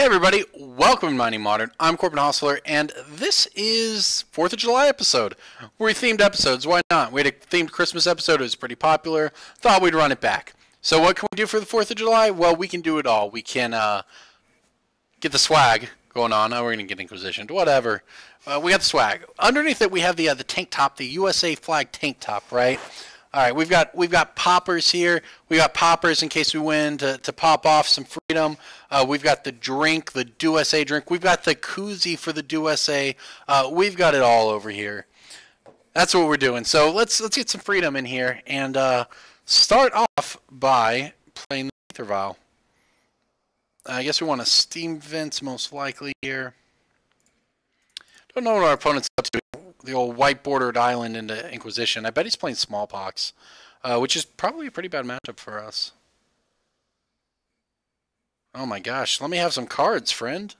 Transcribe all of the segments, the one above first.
Hey everybody, welcome to Mining Modern. I'm Corbin, and this is 4th of July episode. We're themed episodes, why not? We had a themed Christmas episode, it was pretty popular. Thought we'd run it back. So what can we do for the 4th of July? Well, we can do it all. We can get the swag going on. Oh, we're going to get Inquisitioned, whatever. We got the swag. Underneath it we have the tank top, the USA flag tank top, right? All right, we've got poppers here. We got poppers in case we win to pop off some freedom. We've got the drink, the USA drink. We've got the koozie for the USA. We've got it all over here. That's what we're doing. So let's get some freedom in here and start off by playing the Ether Vial. I guess we want to Steam Vents most likely here. Don't know what our opponent's up to. The old white bordered island into Inquisition. I bet he's playing Smallpox, which is probably a pretty bad matchup for us. Oh my gosh, let me have some cards, friend.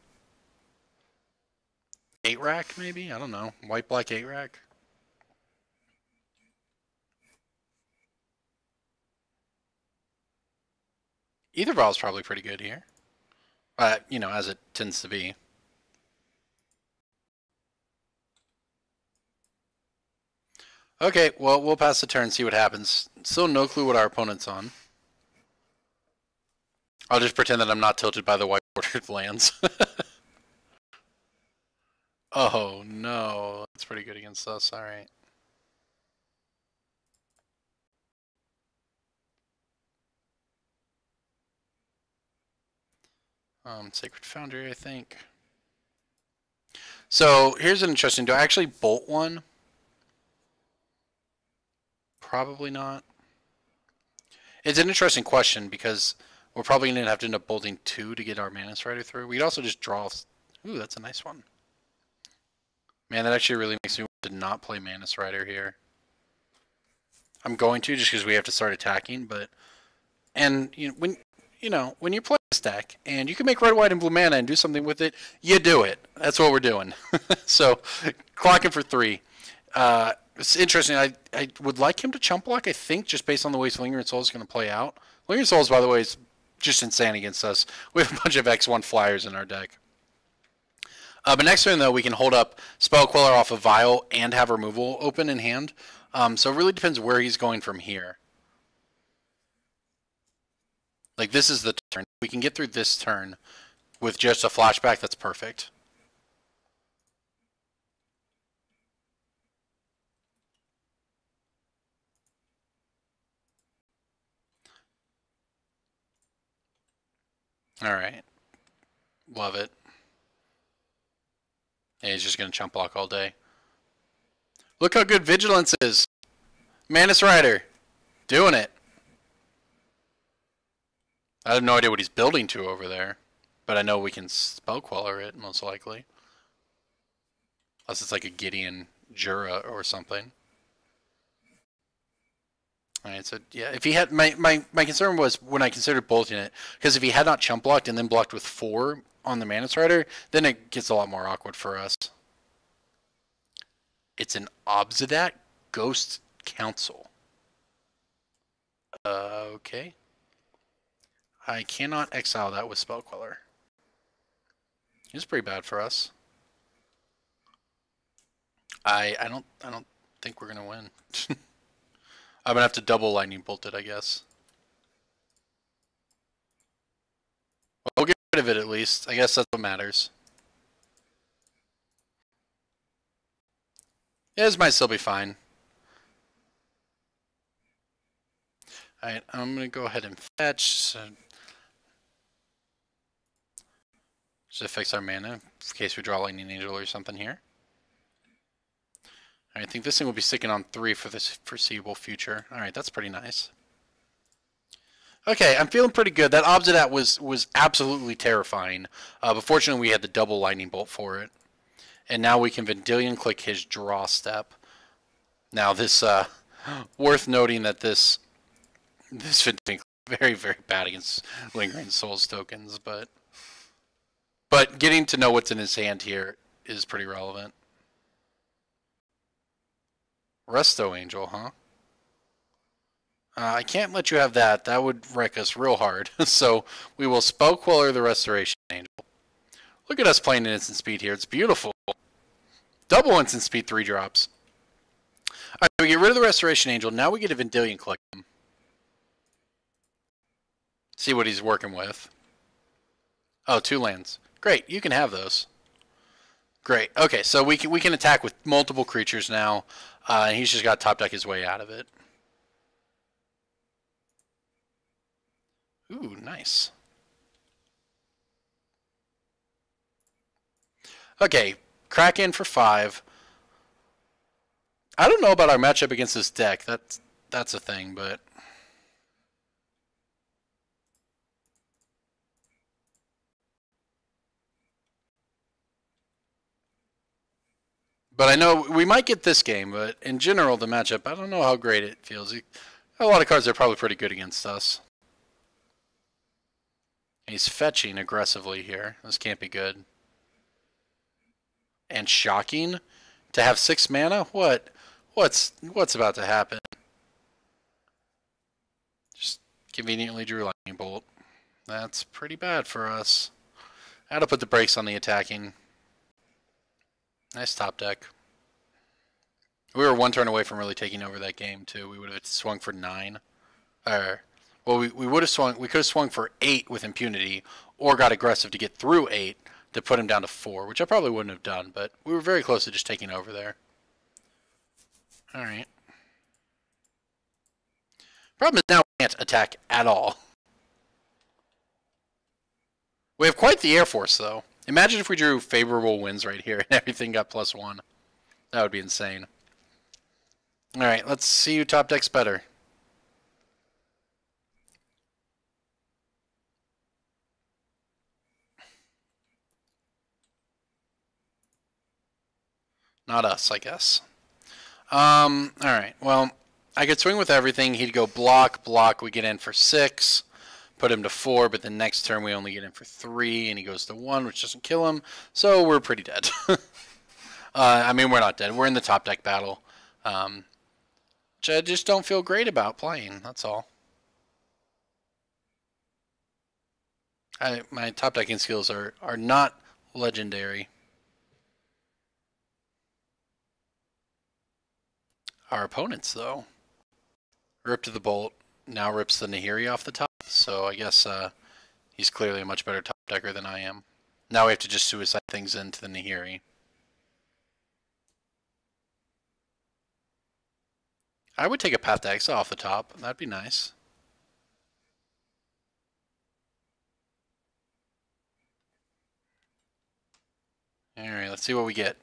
8-rack maybe? I don't know. White-black 8-rack. Either Vial's probably pretty good here. You know, as it tends to be. Okay, well, we'll pass the turn and see what happens. Still no clue what our opponent's on. I'll just pretend that I'm not tilted by the white bordered lands. Oh, no. That's pretty good against us. All right. Sacred Foundry, I think. So, here's an interesting... Do I actually bolt one? Probably not. It's an interesting question because we're probably going to have to end up bolting 2 to get our Mana Strider through. We could also just draw... Ooh, that's a nice one. Man, that actually really makes me want to not play Mana Strider here. I'm going to just because we have to start attacking, but... And, when you play this deck and you can make red, white, and blue mana and do something with it, you do it. That's what we're doing. So, clocking for 3. It's interesting. I would like him to chump block, I think, just based on the way Lingering Soul is going to play out. Lingering Souls, by the way, is just insane against us. We have a bunch of X1 Fliers in our deck. But next turn, though, we can hold up Spell Queller off of Vial and have removal open in hand. So it really depends where he's going from here. Like, this is the turn. We can get through this turn with just a flashback. That's perfect. Alright. Love it. Yeah, he's just going to chump block all day. Look how good Vigilance is. Mana Strider. Doing it. I have no idea what he's building to over there. But I know we can Spell Queller it, most likely. Unless it's like a Gideon Jura or something. Alright, so yeah, if he had my concern was when I considered bolting it, because if he had not chump blocked and then blocked with 4 on the Mana Strider, then it gets a lot more awkward for us. It's an Obsidat Ghost Council. Okay. I cannot exile that with Spell Queller. It's pretty bad for us. I don't think we're gonna win. I'm going to have to double lightning bolt it, I guess. Well, we'll get rid of it at least. I guess that's what matters. Yeah, this might still be fine. Alright, I'm going to go ahead and fetch. So just to fix our mana, in case we draw Lightning Angel or something here. I think this thing will be sticking on 3 for this foreseeable future. Alright, that's pretty nice. Okay, I'm feeling pretty good. That Obsidat was absolutely terrifying. But fortunately we had the double lightning bolt for it. And now we can Vendilion click his draw step. Now this, worth noting that this Vendilion click very, very bad against Lingering Souls tokens, but getting to know what's in his hand here is pretty relevant. Resto Angel, huh? I can't let you have that. That would wreck us real hard. So we will Spell Queller the Restoration Angel. Look at us playing in instant speed here. It's beautiful. Double instant speed 3-drops. Alright, we get rid of the Restoration Angel. Now we get a Vendilion Click him. See what he's working with. Oh, 2 lands. Great, you can have those. Great. Okay, so we can attack with multiple creatures now. And he's just got to top deck his way out of it. Ooh, nice. Okay, Kraken for 5. I don't know about our matchup against this deck. That's a thing, but... But I know we might get this game, but in general, the matchup, I don't know how great it feels. A lot of cards that are probably pretty good against us. He's fetching aggressively here. This can't be good. And shocking to have 6 mana? What's about to happen? Just conveniently drew Lightning Bolt. That's pretty bad for us. I had to put the brakes on the attacking. Nice top deck. We were 1 turn away from really taking over that game too. We would have swung for 9. Well, we would have swung. We could have swung for 8 with impunity, or got aggressive to get through 8 to put him down to 4, which I probably wouldn't have done. But we were very close to just taking over there. All right. Problem is now we can't attack at all. We have quite the Air Force, though. Imagine if we drew favorable wins right here and everything got +1. That would be insane. Alright, let's see who top decks better. Not us, I guess. Alright, well, I could swing with everything. He'd go block, block, we get in for 6. Put him to 4, but the next turn we only get him for 3, and he goes to 1, which doesn't kill him, so we're pretty dead. I mean, we're not dead. We're in the top deck battle, which I just don't feel great about playing, that's all. My top decking skills are not legendary. Our opponents, though. Rip to the Bolt, now rips the Nahiri off the top. So I guess he's clearly a much better top decker than I am. Now we have to just suicide things into the Nahiri. I would take a Path to Exile off the top. That'd be nice. Alright, let's see what we get.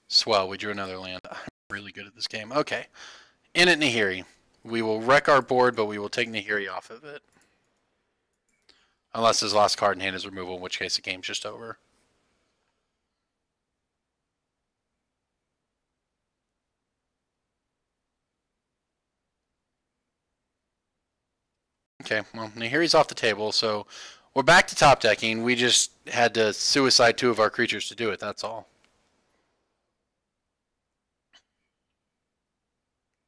Swell, we drew another land. I'm really good at this game. Okay. In at Nahiri. We will wreck our board, but we will take Nahiri off of it. Unless his last card in hand is removal, in which case the game's just over. Okay, well, Nahiri's off the table, so we're back to top decking. We just had to suicide 2 of our creatures to do it, that's all.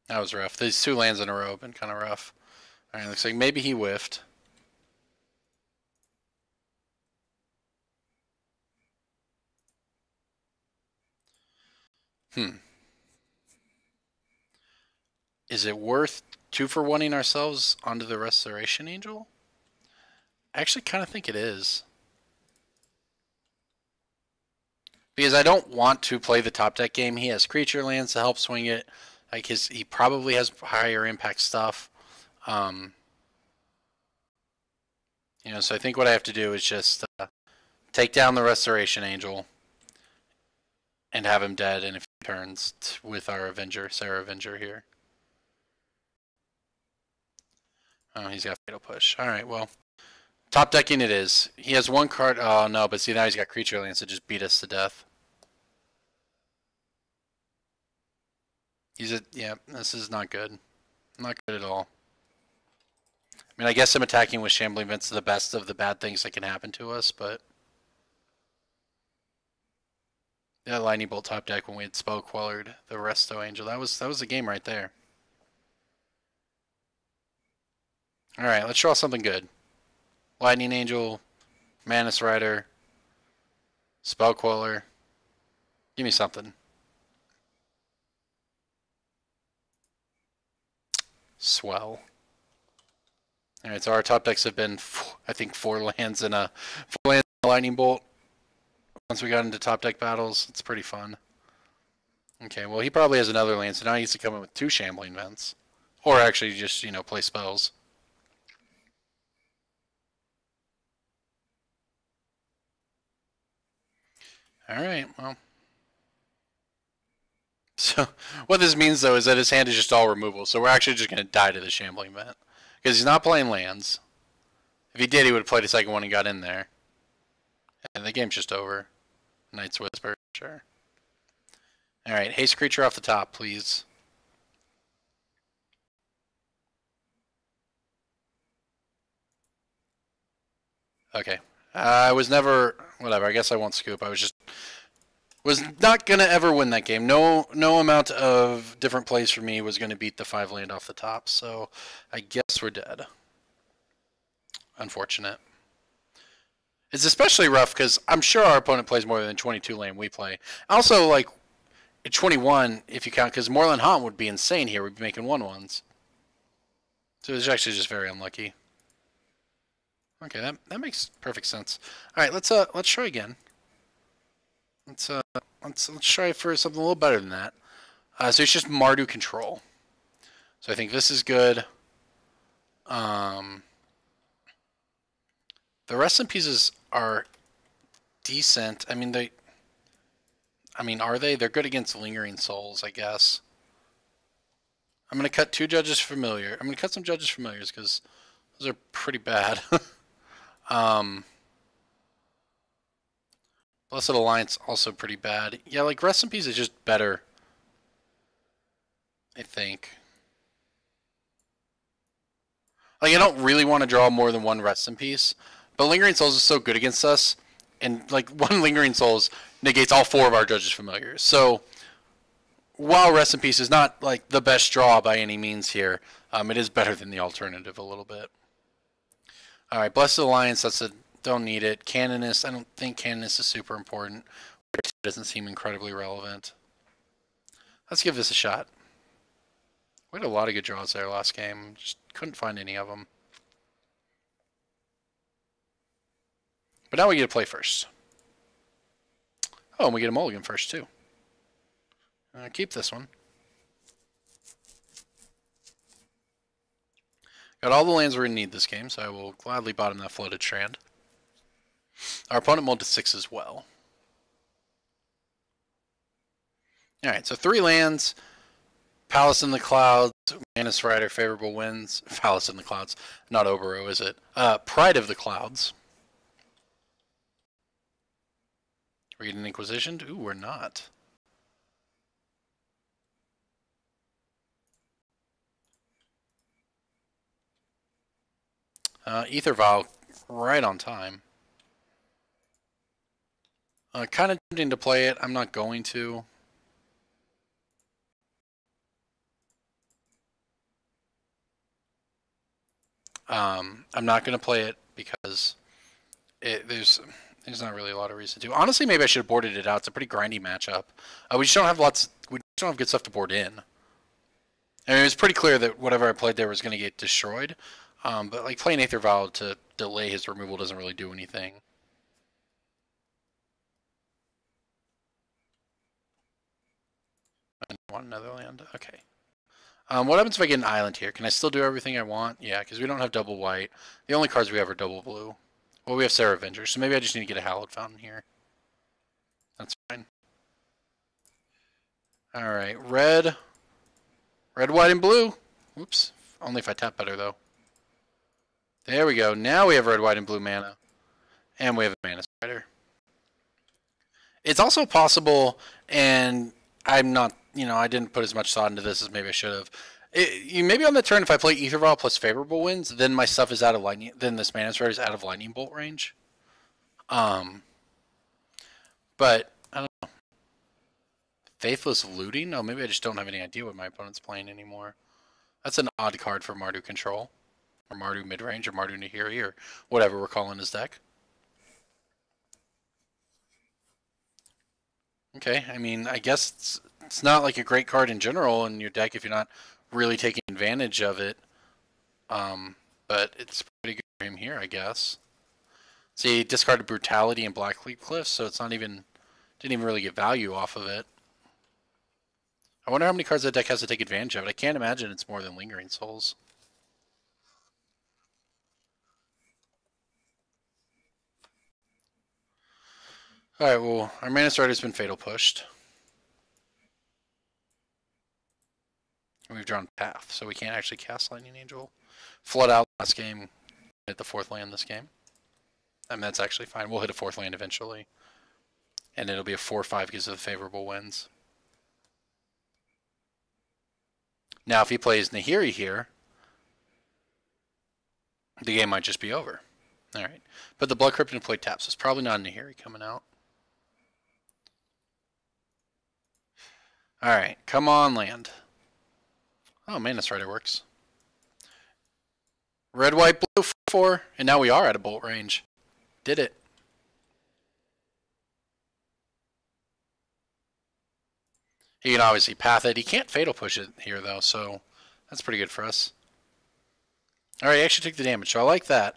That was rough. These 2 lands in a row have been kind of rough. Alright, looks like maybe he whiffed. Is it worth 2 for 1-ing ourselves onto the Restoration Angel? I actually kind of think it is. Because I don't want to play the top deck game. He has creature lands to help swing it. Like he probably has higher impact stuff. You know, so I think what I have to do is just take down the Restoration Angel and have him dead in a few turns with our Avenger, Sarah Avenger here. Oh, he's got Fatal Push. Alright, well, top decking it is. He has 1 card. Oh, no, but see, now he's got creature lands to just beat us to death. Yeah, this is not good. Not good at all. I mean, I guess I'm attacking with Shambling Vents the best of the bad things that can happen to us, but... Yeah, Lightning Bolt top deck when we had Spell Quellered the Resto Angel. That was the game right there. Alright, let's draw something good. Lightning Angel, Manus Rider, Spell Queller. Give me something. Swell. Alright, so our top decks have been, I think, 4 lands and a lightning bolt. Once we got into top deck battles, it's pretty fun. Okay, well, he probably has another land, so now he needs to come in with 2 Shambling Vents. Or actually just, you know, play spells. Alright, well. So, what this means, though, is that his hand is just all removal, so we're actually just going to die to the Shambling Vent. Because he's not playing lands. If he did, he would have played a second one and got in there. And the game's just over. Knight's Whisper, sure. Alright, haste creature off the top, please. Okay. I was never... Whatever, I guess I won't scoop. I was not going to ever win that game. No amount of different plays for me was going to beat the 5 land off the top. So I guess we're dead. Unfortunate. It's especially rough because I'm sure our opponent plays more than 22 land we play. Also, like, at 21, if you count, because Moorland Haunt would be insane here. We'd be making 1/1s. So it's actually just very unlucky. Okay, that makes perfect sense. All right, let's try again. Let's try for something a little better than that. So it's just Mardu control. So I think this is good. The rest in pieces are decent. I mean, are they? They're good against Lingering Souls, I guess. I'm gonna cut 2 Judges Familiar. I'm gonna cut some Judges Familiars because those are pretty bad. Blessed Alliance also pretty bad. Yeah, like Rest in Peace is just better, I think. Like, I don't really want to draw more than 1 Rest in Peace, but Lingering Souls is so good against us, and like 1 Lingering Souls negates all 4 of our Judges Familiars. So while Rest in Peace is not like the best draw by any means here, it is better than the alternative a little bit. All right, Blessed Alliance. Don't need it. Canonist. I don't think Canonist is super important. It doesn't seem incredibly relevant. Let's give this a shot. We had a lot of good draws there last game. Just couldn't find any of them. But now we get to play first. Oh, and we get a mulligan first, too. Keep this one. Got all the lands we're going to need this game, so I will gladly bottom that Floated Strand. Our opponent mulled to 6 as well. Alright, so 3 lands. Palace in the Clouds, Manus Rider, Favorable Winds. Palace in the Clouds, not Obero, is it? Pride of the Clouds. Are we getting Inquisitioned? Ooh, we're not. Ether Vial, right on time. Kind of tempting to play it. I'm not going to. I'm not going to play it because there's not really a lot of reason to. Honestly, maybe I should have boarded it out. It's a pretty grindy matchup. We just don't have we just don't have good stuff to board in. I mean, it was pretty clear that whatever I played there was going to get destroyed. But like playing Aether Vial to delay his removal doesn't really do anything. I want another land. Okay. What happens if I get an island here? Can I still do everything I want? Yeah, because we don't have double white. The only cards we have are double blue. Well, we have Sarah Avenger, so maybe I just need to get a Hallowed Fountain here. That's fine. Alright, red, white, and blue. Oops. Only if I tap better, though. There we go. Now we have red, white, and blue mana. And we have a Mana Spider. It's also possible, and I'm not, I didn't put as much thought into this as maybe I should have. Maybe on the turn, if I play Ether Vial plus Favorable Winds, then my stuff is out of lightning. Then this Mana Spider is out of Lightning Bolt range. But I don't know. Faithless Looting? Oh, maybe I just don't have any idea what my opponent's playing anymore. That's an odd card for Mardu control, or Mardu midrange, or Mardu Nahiri, or whatever we're calling his deck. Okay, I mean, I guess it's not like a great card in general in your deck if you're not really taking advantage of it. But it's pretty good for him here, I guess. See, he discarded Brutality and Blackleaf Cliffs, so it's not even, didn't even really get value off of it. I wonder how many cards that deck has to take advantage of it. I can't imagine it's more than Lingering Souls. Alright, well, our Mana Strider's been Fatal Pushed. We've drawn Path, so we can't actually cast Lightning Angel. Flood out last game, hit the 4th land this game. I mean, that's actually fine. We'll hit a 4th land eventually. And it'll be a 4-5 because of the favorable winds. Now, if he plays Nahiri here, the game might just be over. Alright. But the Blood Cryptid played tap, so it's probably not Nahiri coming out. Alright, come on, land. Oh, Mana Strider works. Red, white, blue, 4, and now we are at a bolt range. Did it. He can obviously path it. He can't Fatal Push it here, though, so that's pretty good for us. Alright, he actually took the damage, so I like that.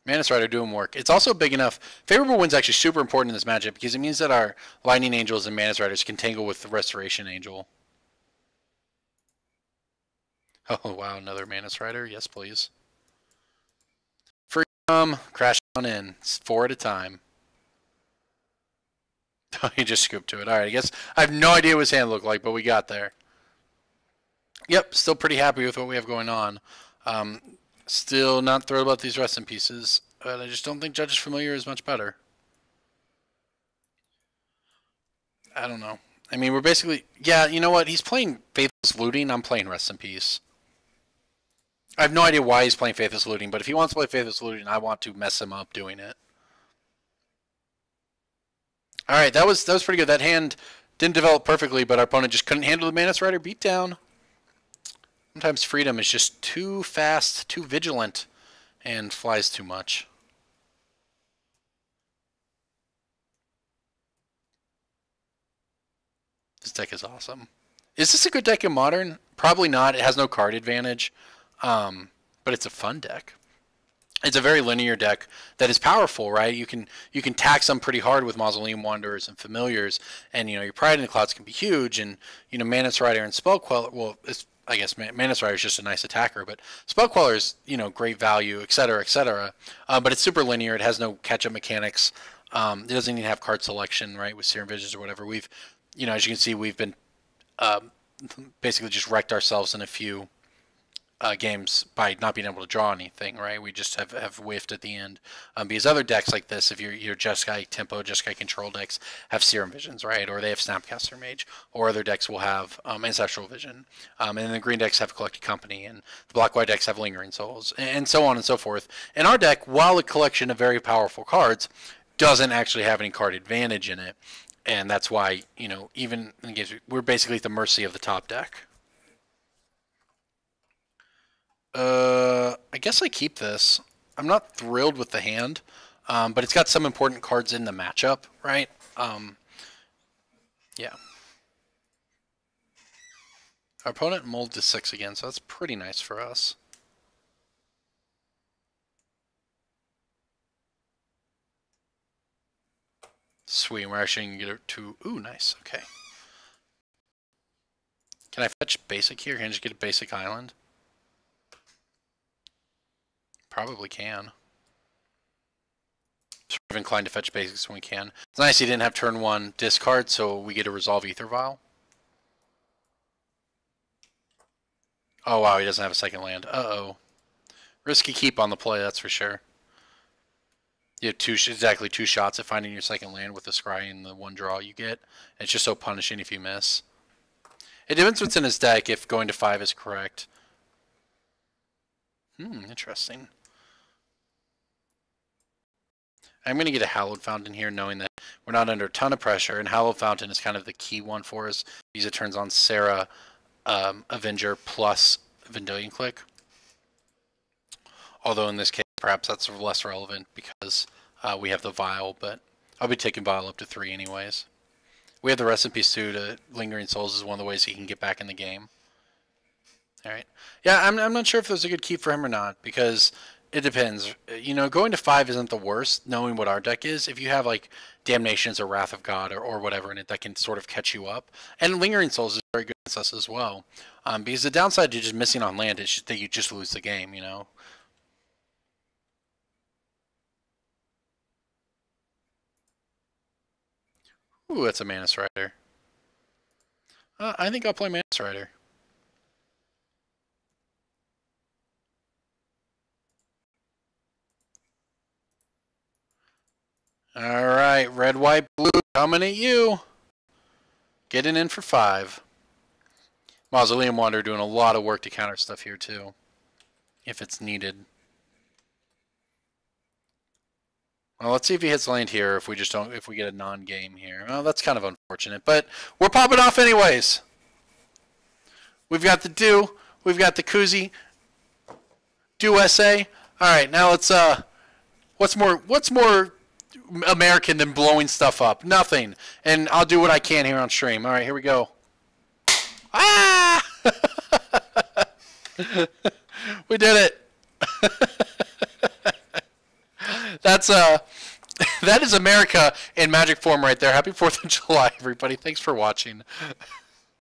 Mana Strider doing work. It's also big enough. Favorable Wind's actually super important in this matchup because it means that our Lightning Angels and Mana Striders can tangle with the Restoration Angel. Oh, wow, another Mana Strider. Yes, please. Freedom. Crash on in. It's 4 at a time. He just scooped to it. Alright, I guess I have no idea what his hand looked like, but we got there. Yep, still pretty happy with what we have going on. Still not thrilled about these Rest in Pieces, but I just don't think Judge's Familiar is much better. I don't know. I mean, we're basically... Yeah, you know what? He's playing Faithless Looting. I'm playing Rest in Peace. I have no idea why he's playing Faithless Looting, but if he wants to play Faithless Looting, I want to mess him up doing it. Alright, that was pretty good. That hand didn't develop perfectly, but our opponent just couldn't handle the Mana Strider beatdown. Sometimes Freedom is just too fast, too vigilant, and flies too much. This deck is awesome. Is this a good deck in Modern? Probably not. It has no card advantage, but it's a fun deck. It's a very linear deck that is powerful, right? You can tax them pretty hard with Mausoleum Wanderers and Familiars, and your Pride in the Clouds can be huge, and Mana Strider and Spell Queller. Well, I guess Mana Strider is just a nice attacker, but Spell Queller is great value, etc., etc. But it's super linear. It has no catch-up mechanics. It doesn't even have card selection, right? With Serum Visions or whatever. We've, as you can see, we've been basically just wrecked ourselves in a few games by not being able to draw anything, right? We just have whiffed at the end. Because other decks like this, if your Jeskai Tempo, Jeskai Control decks have Serum Visions, right? Or they have Snapcaster Mage. Or other decks will have Ancestral Vision. And then the green decks have Collected Company. And the black-white decks have Lingering Souls. And so on and so forth. And our deck, while a collection of very powerful cards, doesn't actually have any card advantage in it. And that's why, even in games, we're basically at the mercy of the top deck. I guess I keep this. I'm not thrilled with the hand, but it's got some important cards in the matchup, right? Yeah. Our opponent mulled to 6 again, so that's pretty nice for us. Sweet, we're actually going to get it to... Ooh, nice, okay. Can I fetch basic here? Can I just get a basic island? Probably can. Sort of inclined to fetch basics when we can. It's nice he didn't have turn 1 discard, so we get to resolve Ether Vial. Oh wow, he doesn't have a second land. Uh-oh. Risky keep on the play, that's for sure. You have exactly two shots at finding your second land with the scry and the 1 draw you get. It's just so punishing if you miss. It depends what's in his deck if going to 5 is correct. Interesting. I'm going to get a Hallowed Fountain here, knowing that we're not under a ton of pressure, and Hallowed Fountain is kind of the key one for us, because it turns on Sarah, Avenger, plus Vendilion Click. Although in this case, perhaps that's less relevant, because we have the Vial, but I'll be taking Vial up to 3 anyways. We have the recipes too. To Lingering Souls is one of the ways he can get back in the game. All right. Yeah, I'm not sure if there's a good keep for him or not because it depends. You know, going to 5 isn't the worst, knowing what our deck is. If you have, like, Damnations or Wrath of God or whatever in it, that can sort of catch you up. And Lingering Souls is very good against us as well. Because the downside to just missing on land is that you just lose the game, you know? Ooh, that's a Mana Strider. I think I'll play Mana Strider. All right, red, white, blue, coming at you. Getting in for 5. Mausoleum Wanderer doing a lot of work to counter stuff here too, if it's needed. Well, let's see if he hits land here. If we just don't, if we get a non-game here, well, that's kind of unfortunate. But we're popping off anyways. We've got the do. We've got the koozie. Do SA. All right, now let's what's more American than blowing stuff up? Nothing. And I'll do what I can here on stream. All right, here we go. Ah! We did it. That is America in magic form right there. Happy 4th of July, everybody. Thanks for watching.